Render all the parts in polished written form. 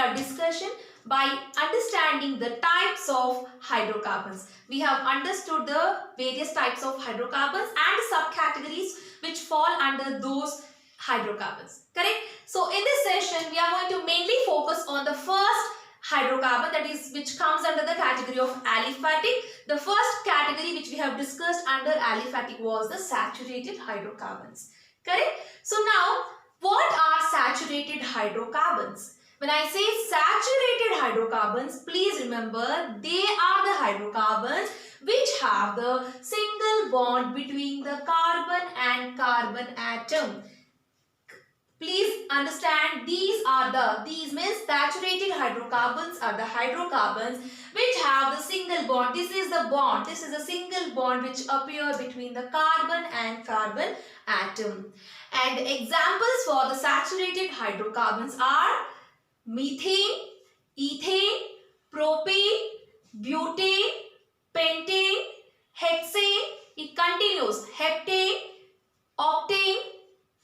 our discussion by understanding the types of hydrocarbons. We have understood the various types of hydrocarbons and subcategories which fall under those hydrocarbons. Correct? So in this session, we are going to mainly focus on the first hydrocarbon, that is which comes under the category of aliphatic. The first category which we have discussed under aliphatic was the saturated hydrocarbons. Correct? So now, what are saturated hydrocarbons? When I say saturated hydrocarbons, please remember they are the hydrocarbons which have the single bond between the carbon and carbon atom. Please understand, these means saturated hydrocarbons are the hydrocarbons which have the single bond. This is the bond. This is a single bond which appear between the carbon and carbon atom. And examples for the saturated hydrocarbons are methane, ethane, propane, butane, pentane, hexane. It continues. Heptane, octane.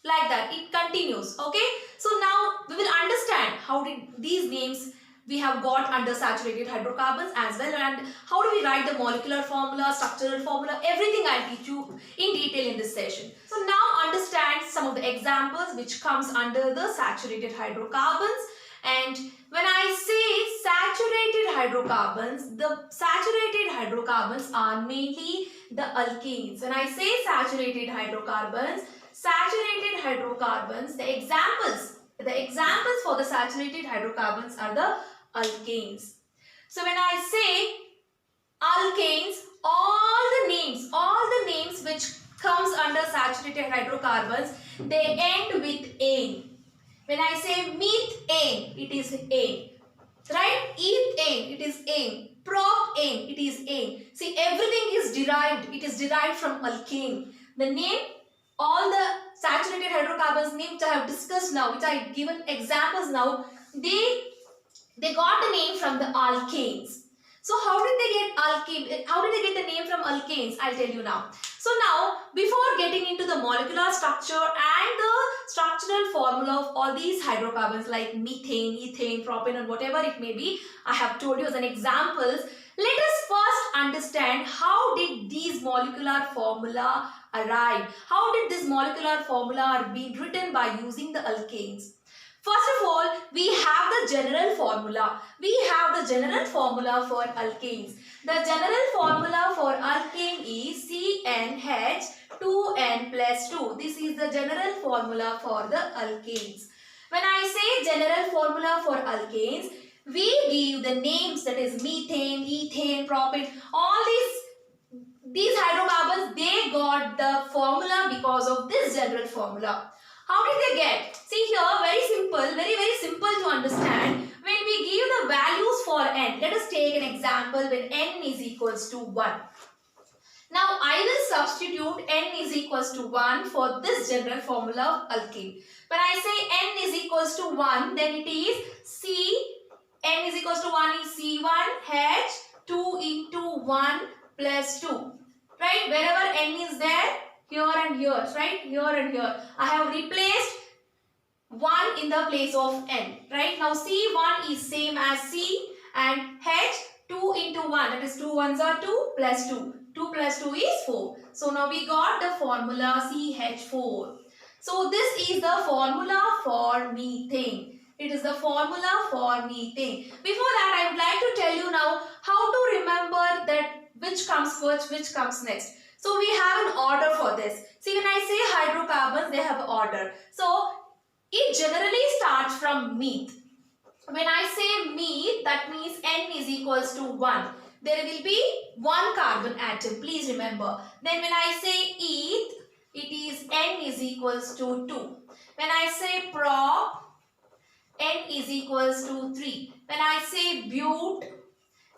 Like that, it continues. Okay, so now we will understand how did these names we have got under saturated hydrocarbons as well, and how do we write the molecular formula, structural formula, everything I'll teach you in detail in this session. So now understand some of the examples which comes under the saturated hydrocarbons. And when I say saturated hydrocarbons, the saturated hydrocarbons are mainly the alkanes. When I say saturated hydrocarbons, the examples for the saturated hydrocarbons are the alkanes. So when I say alkanes, all the names which comes under saturated hydrocarbons, they end with ane. When I say methane, it is ane. Right? Ethane, it is ane. Propane, it is ane. See, everything is derived. It is derived from alkane. The name, all the saturated hydrocarbons name which I have discussed now, which I have given examples now, they got the name from the alkanes. So how did they get alkane? How did they get the name from alkanes? I'll tell you now. So now, before getting into the molecular structure and the structural formula of all these hydrocarbons like methane, ethane, propane, and whatever it may be, I have told you as an examples. Let us first understand how did these molecular formula arrive. How did this molecular formula be written by using the alkanes? First of all, we have the general formula. For alkanes. The general formula for alkane is CnH2n plus 2. This is the general formula for the alkanes. When I say general formula for alkanes, we give the names, that is methane, ethane, propane, all these hydrocarbons, they got the formula because of this general formula. How did they get? See here, very simple, very simple to understand. When we give the values for n, let us take an example when n is equals to 1. Now I will substitute n is equals to 1 for this general formula of alkane. When I say n is equals to 1, then it is n is equals to 1 is C1H2 into 1 plus 2. Right? Wherever n is there, here and here, right? Here and here. I have replaced 1 in the place of n. Right? Now C1 is same as C and H 2 into 1. That is 2 ones are 2 plus 2. 2 plus 2 is 4. So now we got the formula CH4. So this is the formula for methane. It is the formula for methane. Before that, I would like to tell you now how to remember that which comes first, which comes next. So we have an order for this. See, when I say hydrocarbons, they have order. So it generally starts from meth. When I say meth, that means n is equals to 1. There will be one carbon atom. Please remember. Then when I say eth, it is n is equals to 2. When I say prop, n is equals to 3. When I say but,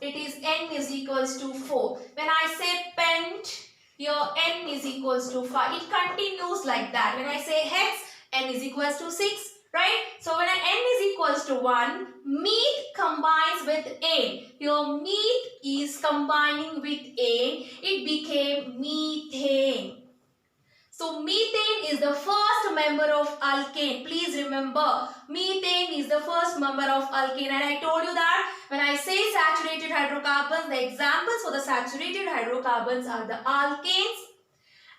it is n is equals to 4. When I say pent, your n is equals to 5. It continues like that. When I say hex, n is equals to 6. Right? So when n is equals to 1, meth combines with ane. Your meth is combining with ane. It became methane. So methane is the first member of alkane. Please remember, methane is the first member of alkane. And I told you that when I say saturated hydrocarbons, the examples for the saturated hydrocarbons are the alkanes.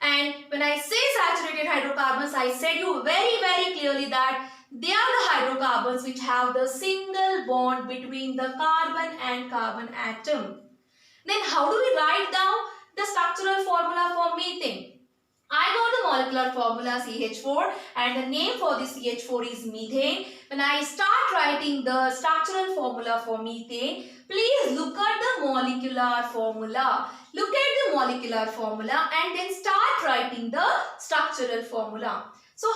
And when I say saturated hydrocarbons, I said you very clearly that they are the hydrocarbons which have the single bond between the carbon and carbon atom. Then how do we write down the structural formula for methane? I got the molecular formula CH4 and the name for this CH4 is methane. When I start writing the structural formula for methane, please look at the molecular formula. Look at the molecular formula and then start writing the structural formula. So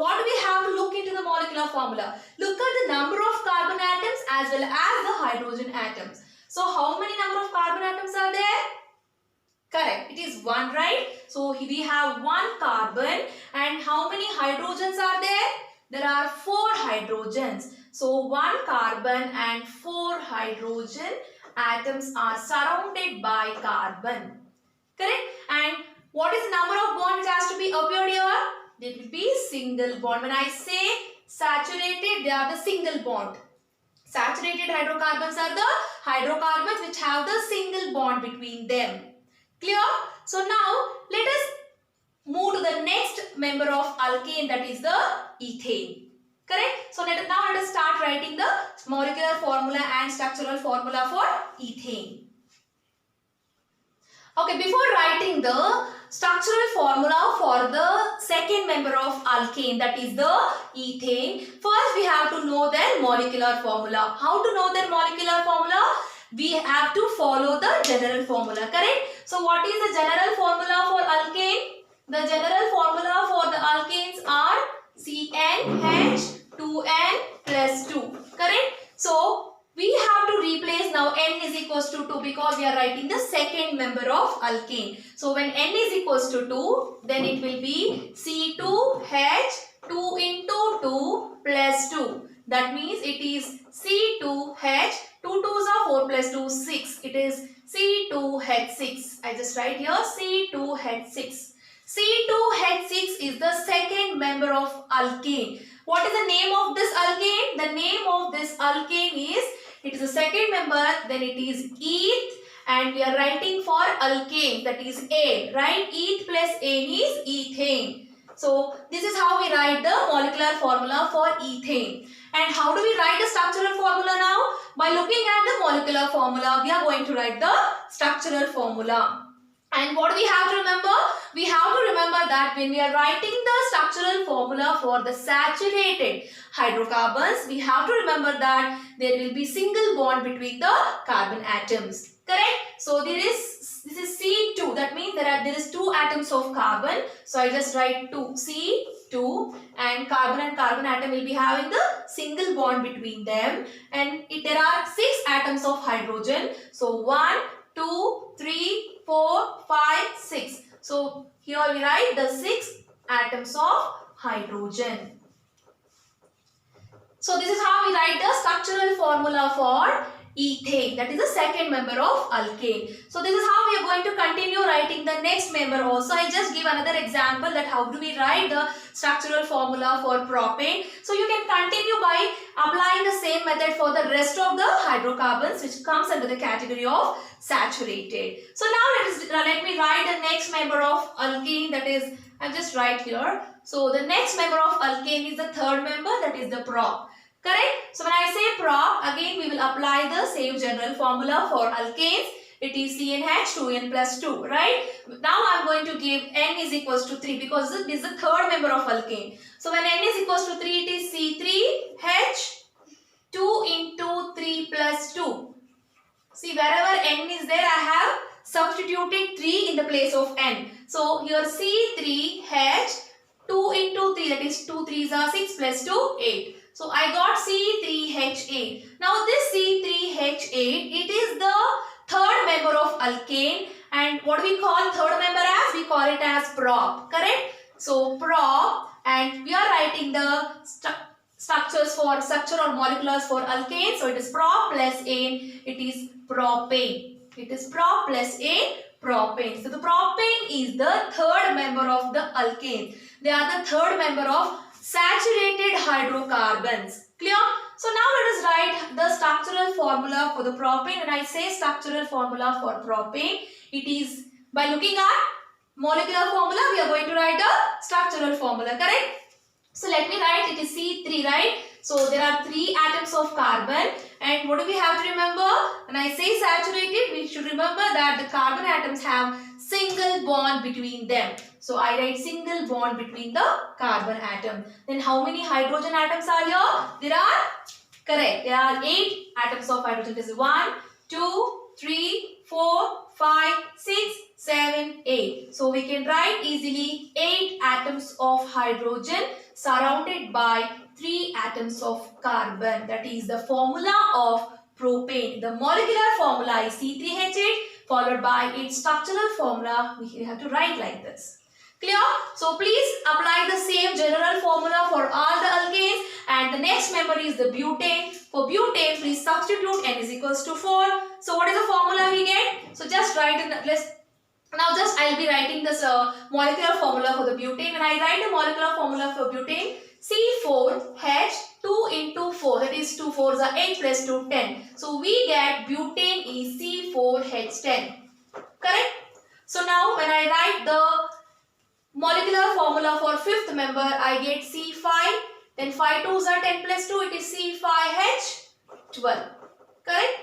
what do we have to look into the molecular formula? Look at the number of carbon atoms as well as the hydrogen atoms. So how many number of carbon atoms are there? Correct, it is 1, right? So we have 1 carbon and how many hydrogens are there? There are 4 hydrogens. So 1 carbon and 4 hydrogen atoms are surrounded by carbon. Correct? And what is the number of bonds has to be appeared here? It will be single bond. When I say saturated, they are the single bond. Saturated hydrocarbons are the hydrocarbons which have the single bond between them. Clear? So now let us move to the next member of alkane, that is the ethane. Correct? So now let us start writing the molecular formula and structural formula for ethane. Okay, before writing the structural formula for the second member of alkane, that is the ethane, first we have to know their molecular formula. How to know their molecular formula? We have to follow the general formula, correct? So what is the general formula for alkane? The general formula for the alkanes are CnH2n plus 2, correct? So we have to replace now n is equals to 2 because we are writing the second member of alkane. So when n is equals to 2, then it will be C2H2 into 2 plus 2. That means it is C2H, 2 2s are 4 plus 2, 6. It is C2H6. I just write here C2H6. C2H6 is the second member of alkane. What is the name of this alkane? The name of this alkane is, it is the second member, then it is eth, and we are writing for alkane, that is A, right? Eth plus ane is ethane. So this is how we write the molecular formula for ethane. And how do we write the structural formula now? By looking at the molecular formula, we are going to write the structural formula. And what do we have to remember? We have to remember that when we are writing the structural formula for the saturated hydrocarbons, we have to remember that there will be single bond between the carbon atoms. Correct? So this is C2. That means there is 2 atoms of carbon. So I just write 2. C2, and carbon atom will be having the single bond between them. And there are 6 atoms of hydrogen. So 1, 2, 3, 4, 5, 6. So here we write the 6 atoms of hydrogen. So this is how we write the structural formula for ethane, that is the second member of alkane. So this is how we are going to continue writing the next member also. I just give another example that how do we write the structural formula for propane. So you can continue by applying the same method for the rest of the hydrocarbons which comes under the category of saturated. So now let me write the next member of alkane, that is, I just write here. So the next member of alkane is the third member, that is the prop. Correct? So when I say prop, again we will apply the same general formula for alkanes. It is CnH2n plus 2, right? Now I am going to give n is equals to 3 because this is the third member of alkane. So when n is equals to 3, it is C3H2 into 3 plus 2. See, wherever n is there, I have substituted 3 in the place of n. So here C3H2 into 3, that is 2 3s are 6 plus 2, 8. So I got C3H8. Now this C3H8, it is the third member of alkane, and what we call third member as? We call it as prop. Correct? So prop, and we are writing the structure or moleculars for alkane. So it is prop plus ane, it is propane. It is prop plus ane, propane. So the propane is the third member of the alkane. They are the third member of saturated hydrocarbons. Clear? So now let us write the structural formula for the propane. When I say structural formula for propane, it is by looking at molecular formula, we are going to write the structural formula, correct? So let me write, it is C3, right? So there are 3 atoms of carbon, and what do we have to remember? When I say saturated, we should remember that the carbon atoms have single bond between them. So I write single bond between the carbon atom. Then how many hydrogen atoms are here? There are, correct, there are 8 atoms of hydrogen. This is 1, 2, 3, 4, 5, 6, 7, 8. So we can write easily 8 atoms of hydrogen surrounded by 3 atoms of carbon. That is the formula of propane. The molecular formula is C3H8 followed by its structural formula. We have to write like this. Clear? So please apply the same general formula for all the alkanes, and the next member is the butane. For butane, please substitute N is equals to 4. So what is the formula we get? So just write in the list. Now just I will be writing this molecular formula for the butane. When I write the molecular formula for butane, C4H2 into 4, that is 2 4s are 8 plus 2 10. So we get butane is C4H10. Correct? So now when I write the molecular formula for fifth member, I get C5, then 5 2s are 10 plus 2, it is C5H12. Correct?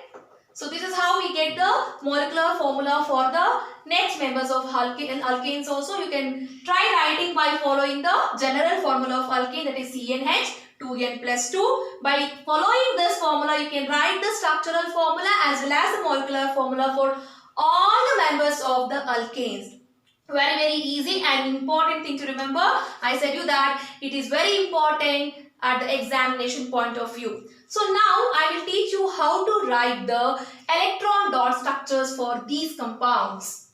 So this is how we get the molecular formula for the next members of alkanes also. You can try writing by following the general formula of alkane, that is CnH, 2n plus 2. By following this formula, you can write the structural formula as well as the molecular formula for all the members of the alkanes. Very easy and important thing to remember. I said you that it is very important at the examination point of view. So now I will teach you how to write the electron dot structures for these compounds.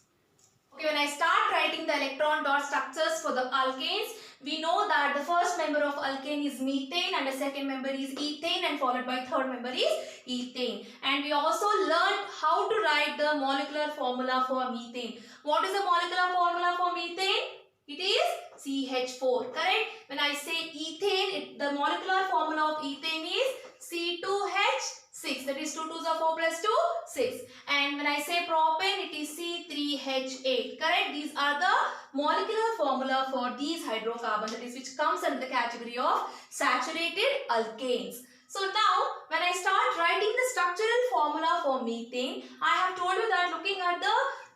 Okay, when I start writing the electron dot structures for the alkanes, we know that the first member of alkane is methane and the second member is ethane and followed by third member is ethane. And we also learned how to write the molecular formula for methane. What is the molecular formula for methane? It is CH4, correct? When I say ethane, the molecular formula of ethane is C2H6, that is 2 2s are 4 plus 2, 6. And when I say propane, it is C3H8, correct? These are the molecular formula for these hydrocarbons, that is which comes under the category of saturated alkanes. So now when I start writing the structural formula for methane, I have told you that looking at the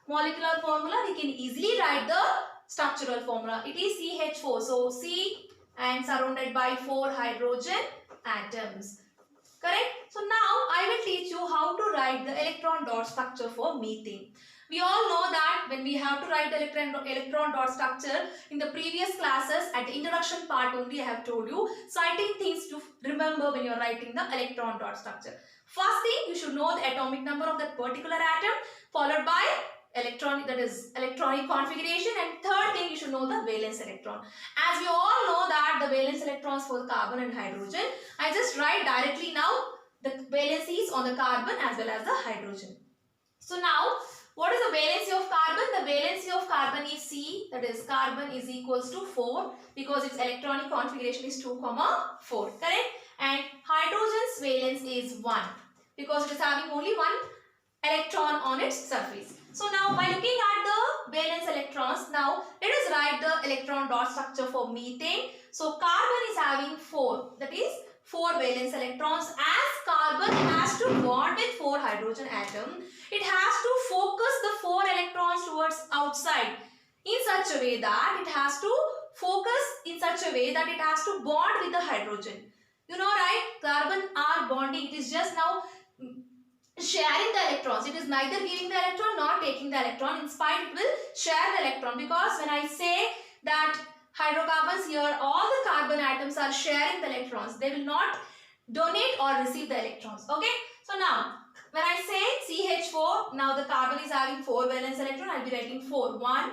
molecular formula, we can easily write the structural formula. It is CH4. So C and surrounded by 4 hydrogen atoms. Correct? So now I will teach you how to write the electron dot structure for methane. We all know that when we have to write the electron dot structure, in the previous classes at the introduction part only I have told you certain things to remember when you are writing the electron dot structure. First thing, you should know the atomic number of that particular atom, followed by electronic, that is electronic configuration, and third thing, you should know the valence electron. As we all know that the valence electrons for carbon and hydrogen, I just write directly now the valencies on the carbon as well as the hydrogen. So now what is the valency of carbon? The valency of carbon is C, that is carbon is equals to 4 because its electronic configuration is 2, 4, correct? And hydrogen's valence is 1 because it is having only one electron on its surface. So now by looking at the valence electrons, now let us write the electron dot structure for methane. So carbon is having 4, that is 4 valence electrons. As carbon has to bond with 4 hydrogen atom, it has to focus the 4 electrons towards outside in such a way that it has to focus in such a way that it has to bond with the hydrogen. You know, right? Carbon are bonding. It is just now sharing the electrons. It is neither giving the electron nor taking the electron. In spite, it will share the electron, because when I say that hydrocarbons here, all the carbon atoms are sharing the electrons. They will not donate or receive the electrons. Okay. So now when I say CH4, now the carbon is having 4 valence electron. I will be writing 4. 1,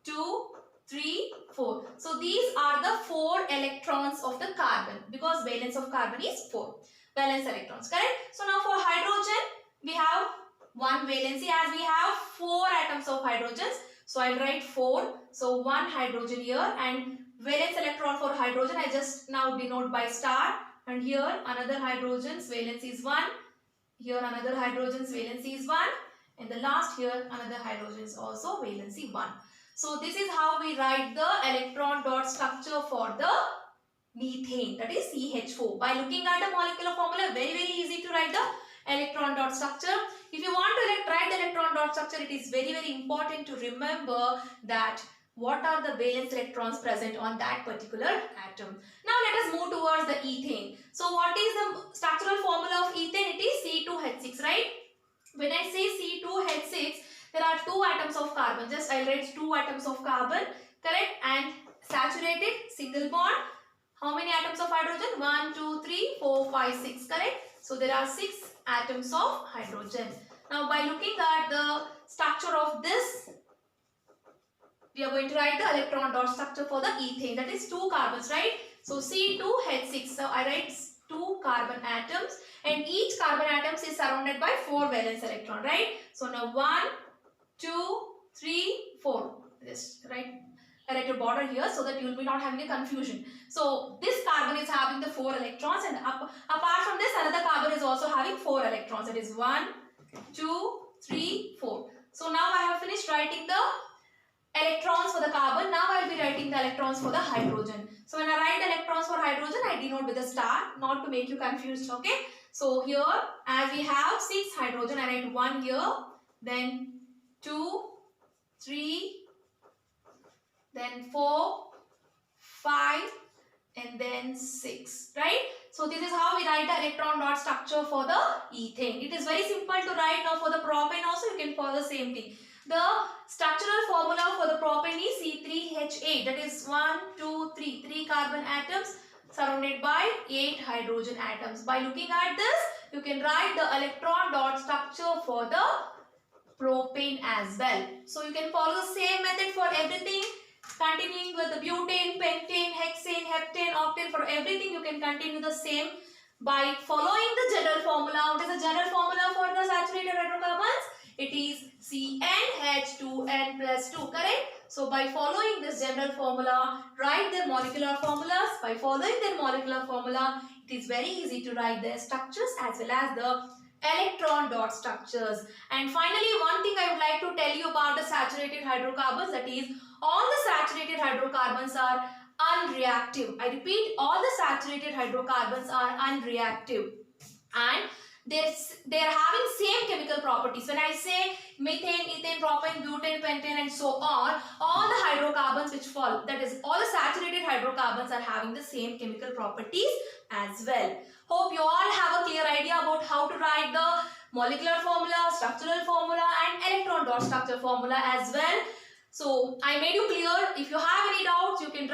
2, 3, 4. So these are the 4 electrons of the carbon, because valence of carbon is 4 valence electrons, correct? So now for hydrogen, we have 1 valency as we have 4 atoms of hydrogens. So I'll write 4. So 1 hydrogen here, and valence electron for hydrogen I just now denote by star, and here another hydrogen's valence is 1. Here another hydrogen's valency is 1, and the last here another hydrogen is also valency 1. So this is how we write the electron dot structure for the methane, that is CH4. By looking at the molecular formula, very easy to write the electron dot structure. If you want to write the electron dot structure, it is very important to remember that what are the valence electrons present on that particular atom. Now let us move towards the ethane. So what is the structural formula of ethane? It is C2H6, right? When I say C2H6, there are 2 atoms of carbon. Just I'll write 2 atoms of carbon, correct? And saturated single bond. How many atoms of hydrogen? 1, 2, 3, 4, 5, 6, correct? So there are 6 atoms of hydrogen. Now by looking at the structure of this, we are going to write the electron dot structure for the ethane, that is 2 carbons, right? So C2H6, so I write 2 carbon atoms, and each carbon atom is surrounded by 4 valence electron, right? So now 1, 2, 3, 4. Just write a border here so that you will be not having a confusion. So this carbon is having the 4 electrons, and apart from this another carbon is also having 4 electrons. That is 1, 2, 3, 4. So now I have finished writing the electrons for the carbon. Now I will be writing the electrons for the hydrogen. So when I write electrons for hydrogen, I denote with a star, not to make you confused, okay? So here, as we have 6 hydrogen, I write 1 here, then 2, 3, then 4, 5, and then 6, right? So this is how we write the electron dot structure for the ethane. It is very simple to write. Now for the propane also you can follow the same thing. The structural formula for the propane is C3H8, that is 1, 2, 3, 3 carbon atoms surrounded by 8 hydrogen atoms. By looking at this, you can write the electron dot structure for the propane as well. So you can follow the same method for everything, continuing with the butane, pentane, hexane, heptane, octane. For everything you can continue the same by following the general formula. What is the general formula for the saturated hydrocarbons? It is CnH2n plus 2, correct? So by following this general formula, write their molecular formulas. By following their molecular formula, it is very easy to write their structures as well as the electron dot structures. And finally, one thing I would like to tell you about the saturated hydrocarbons, that is all the saturated hydrocarbons are unreactive. I repeat, all the saturated hydrocarbons are unreactive, and they're having same chemical properties. When I say methane, ethane, propane, butane, pentane, and so on, all the hydrocarbons which fall, that is all the saturated hydrocarbons are having the same chemical properties as well. Hope you all have a clear idea about how to write the molecular formula, structural formula, and electron dot structure formula as well. So I made you clear. If you have any doubts, you can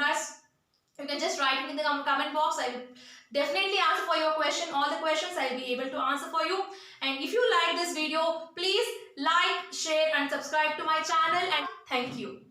just write it in the comment box. I will definitely answer for your question. All the questions I will be able to answer for you. And if you like this video, please like, share and subscribe to my channel, and thank you.